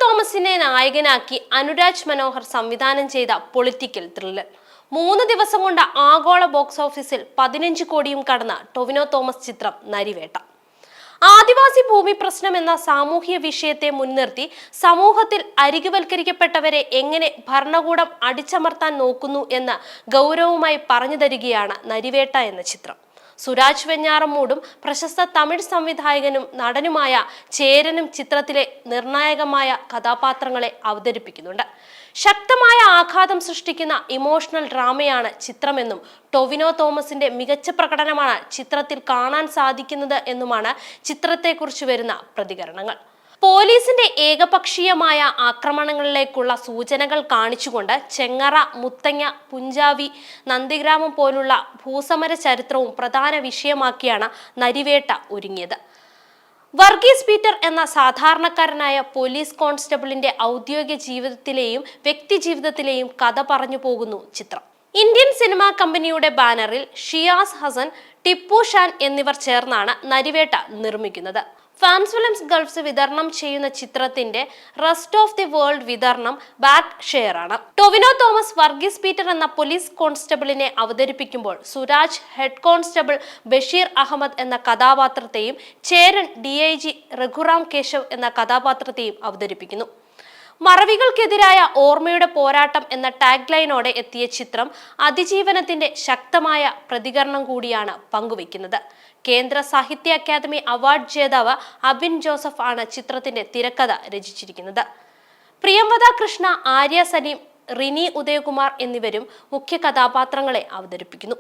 തോമസിനെ നായകനാക്കി അനുരാജ് മനോഹർ സംവിധാനം ചെയ്ത പൊളിറ്റിക്കൽ ത്രില്ലർ 3 ദിവസം കൊണ്ട് ആഗോള ബോക്സ് ഓഫീസിൽ 15 കോടിയും കടന്ന ടൊവിനോ തോമസ് ചിത്രം നരിവേട്ട. ആദിവാസി ഭൂമി പ്രശ്നം എന്ന സാമൂഹ്യ വിഷയത്തെ മുൻനിർത്തി സമൂഹത്തിൽ അരികുവൽക്കരിക്കപ്പെട്ടവരെ എങ്ങനെ ഭരണകൂടം അടിച്ചമർത്താൻ നോക്കുന്നു എന്ന് ഗൗരവമായി പറഞ്ഞു തരികയാണ് നരിവേട്ട എന്ന ചിത്രം. സുരാജ് വെഞ്ഞാറമൂടും പ്രശസ്ത തമിഴ് സംവിധായകനും നടനുമായ ചേരനും ചിത്രത്തിലെ നിർണായകമായ കഥാപാത്രങ്ങളെ അവതരിപ്പിക്കുന്നുണ്ട്. ശക്തമായ ആഘാതം സൃഷ്ടിക്കുന്ന ഇമോഷണൽ ഡ്രാമയാണ് ചിത്രമെന്നും ടൊവിനോ തോമസിന്റെ മികച്ച പ്രകടനമാണ് ചിത്രത്തിൽ കാണാൻ സാധിക്കുന്നത് എന്നുമാണ് ചിത്രത്തെക്കുറിച്ച് വരുന്ന പ്രതികരണങ്ങൾ. പോലീസിന്റെ ഏകപക്ഷീയമായ ആക്രമണങ്ങളിലേക്കുള്ള സൂചനകൾ കാണിച്ചുകൊണ്ട് ചെങ്ങറ, മുത്തങ്ങ, പുഞ്ചാവി, നന്ദിഗ്രാമം പോലുള്ള ഭൂസമര ചരിത്രവും പ്രധാന വിഷയമാക്കിയാണ് നരിവേട്ട ഒരുങ്ങിയത്. വർഗീസ് പീറ്റർ എന്ന സാധാരണക്കാരനായ പോലീസ് കോൺസ്റ്റബിളിന്റെ ഔദ്യോഗിക ജീവിതത്തിലെയും വ്യക്തി ജീവിതത്തിലെയും കഥ പറഞ്ഞു പോകുന്നു ചിത്രം. ഇന്ത്യൻ സിനിമാ കമ്പനിയുടെ ബാനറിൽ ഷിയാസ് ഹസൻ, ടിപ്പു ഷാൻ എന്നിവർ ചേർന്നാണ് നരിവേട്ട നിർമ്മിക്കുന്നത്. ഫാൻസ് ഫിലിംസ് ഗൾഫ്സ് വിതരണം ചെയ്യുന്ന ചിത്രത്തിന്റെ റെസ്റ്റ് ഓഫ് ദി വേൾഡ് വിതരണം ബാക്ക് ഷെയർ ആണ്. ടൊവിനോ തോമസ് വർഗീസ് പീറ്റർ എന്ന പോലീസ് കോൺസ്റ്റബിളിനെ അവതരിപ്പിക്കുമ്പോൾ സുരാജ് ഹെഡ് കോൺസ്റ്റബിൾ ബഷീർ അഹമ്മദ് എന്ന കഥാപാത്രത്തെയും ചേരൻ DIG രഘുറാം കേശവ് എന്ന കഥാപാത്രത്തെയും അവതരിപ്പിക്കുന്നു. മറവികൾക്കെതിരായ ഓർമ്മയുടെ പോരാട്ടം എന്ന ടാഗ് ലൈനോടെ എത്തിയ ചിത്രം അതിജീവനത്തിന്റെ ശക്തമായ പ്രതികരണം കൂടിയാണ് പങ്കുവയ്ക്കുന്നത്. കേന്ദ്ര സാഹിത്യ അക്കാദമി അവാർഡ് ജേതാവ് അബിൻ ജോസഫ് ആണ് ചിത്രത്തിന്റെ തിരക്കഥ രചിച്ചിരിക്കുന്നത്. പ്രിയംവദ കൃഷ്ണ, ആര്യ സലീം, റിനി ഉദയകുമാർ എന്നിവരും മുഖ്യ കഥാപാത്രങ്ങളെ അവതരിപ്പിക്കുന്നു.